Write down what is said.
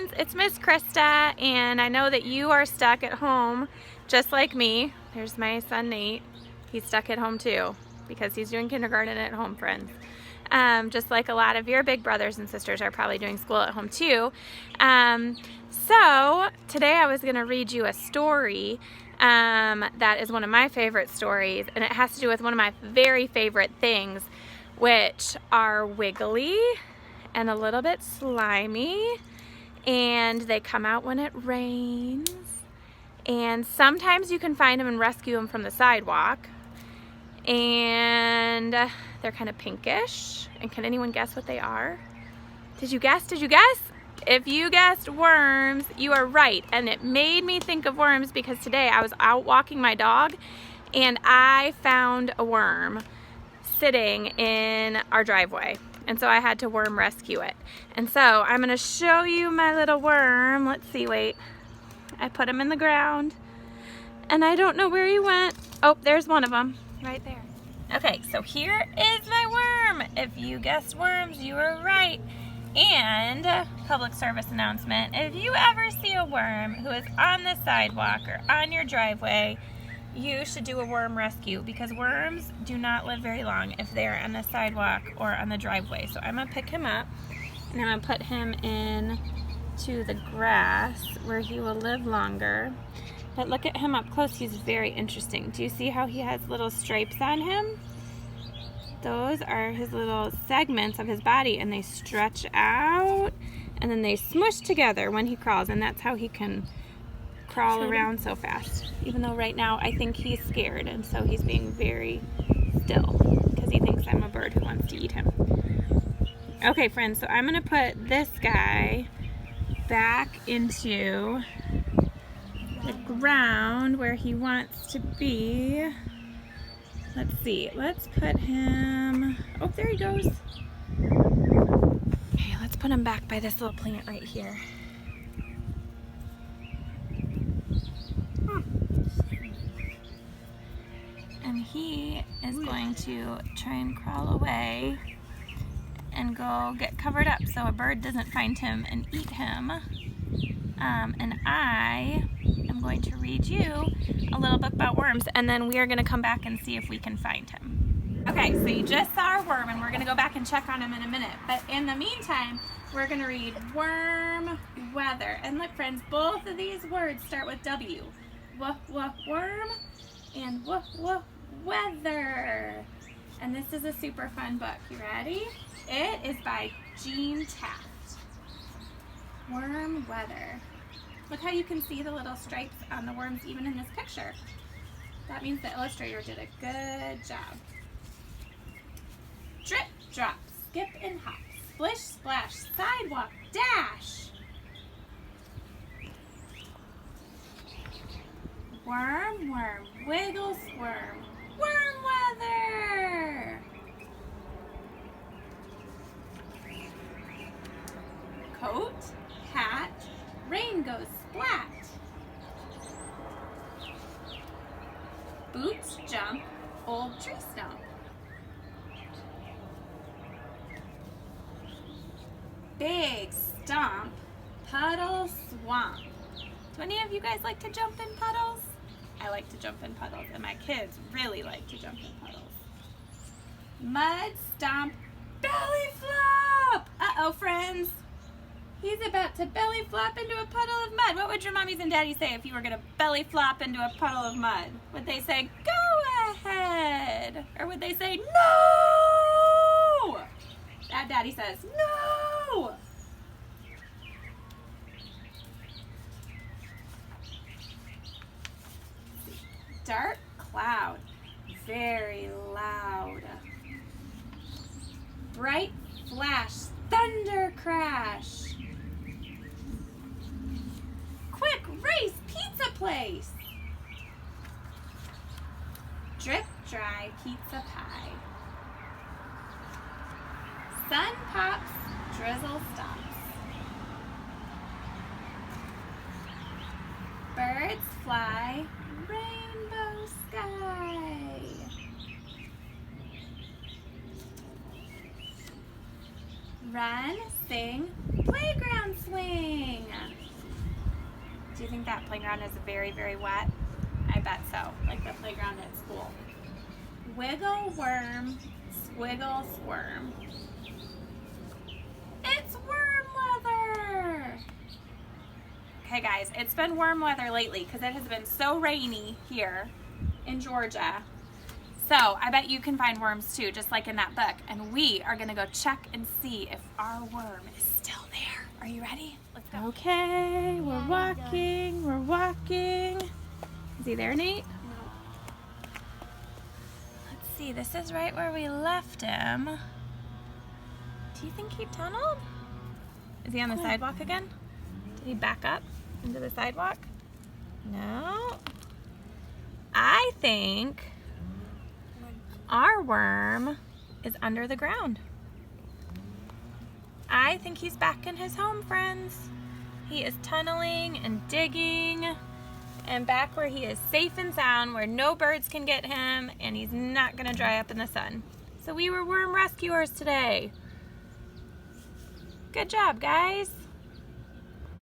friends, it's Miss Krista, and I know that you are stuck at home just like me. There's my son Nate. He's stuck at home too because he's doing kindergarten at home, friends. Just like a lot of your big brothers and sisters are probably doing school at home too. So today I was going to read you a story that is one of my favorite stories, and it has to do with one of my very favorite things, which are wiggly and a little bit slimy, and they come out when it rains, and sometimes you can find them and rescue them from the sidewalk, and they're kind of pinkish. And can anyone guess what they are? Did you guess? Did you guess? If you guessed worms, you are right. And it made me think of worms because today I was out walking my dog and I found a worm sitting in our driveway. And so I had to worm rescue it. And so I'm gonna show you my little worm. Let's see, wait. I put him in the ground and I don't know where he went. Oh, there's one of them right there. Okay, so here is my worm. If you guessed worms, you were right. And public service announcement, if you ever see a worm who is on the sidewalk or on your driveway, you should do a worm rescue because worms do not live very long if they're on the sidewalk or on the driveway. So I'm gonna pick him up and I'm gonna put him in to the grass where he will live longer. But look at him up close, he's very interesting. Do you see how he has little stripes on him? Those are his little segments of his body, and they stretch out and then they smush together when he crawls, and that's how he can crawl around so fast. Even though right now I think he's scared, and so he's being very still because he thinks I'm a bird who wants to eat him. Okay, friends, so I'm gonna put this guy back into the ground where he wants to be. Let's see, let's put him, oh, there he goes. Okay, let's put him back by this little plant right here. And he is going to try and crawl away and go get covered up so a bird doesn't find him and eat him. And I am going to read you a little book about worms, and then we are going to come back and see if we can find him. Okay, so you just saw our worm, and we're going to go back and check on him in a minute. But in the meantime, we're going to read worm weather. And look, friends, both of these words start with W. Worm and weather. And this is a super fun book. You ready? It is by Jean Taft. Worm weather. Look how you can see the little stripes on the worms even in this picture. That means the illustrator did a good job. Drip, drop, skip and hop, splish, splash, sidewalk, dash. Worm, worm, wiggle, squirm, worm weather. Coat, hat, rain goes splat. Boots jump, old tree stump. Big stomp, puddle swamp. Do any of you guys like to jump in puddles? I like to jump in puddles, and my kids really like to jump in puddles. Mud stomp, belly flop. Uh-oh, friends. He's about to belly flop into a puddle of mud. What would your mommies and daddies say if you were going to belly flop into a puddle of mud? Would they say, go ahead? Or would they say, no? That daddy says, no. Dark cloud, very loud. Bright flash, thunder crash. Quick race, pizza place. Drip dry, pizza pie. Sun pops, drizzle stops. Birds fly, rainbow sky. Run, sing, playground swing. Do you think that playground is very, very wet? I bet so, like the playground at school. Wiggle worm, squiggle squirm. It's worm weather! Okay guys, it's been worm weather lately because it has been so rainy here in Georgia. So I bet you can find worms too, just like in that book. And we are gonna go check and see if our worm is still there. Are you ready? Let's go. Okay, we're walking. Is he there, Nate? No. Let's see, this is right where we left him. Do you think he tunneled? Is he on the sidewalk again? Did he back up into the sidewalk? No. I think our worm is under the ground. I think he's back in his home, friends. He is tunneling and digging and back where he is safe and sound, where no birds can get him, and he's not gonna dry up in the sun. So we were worm rescuers today. Good job, guys.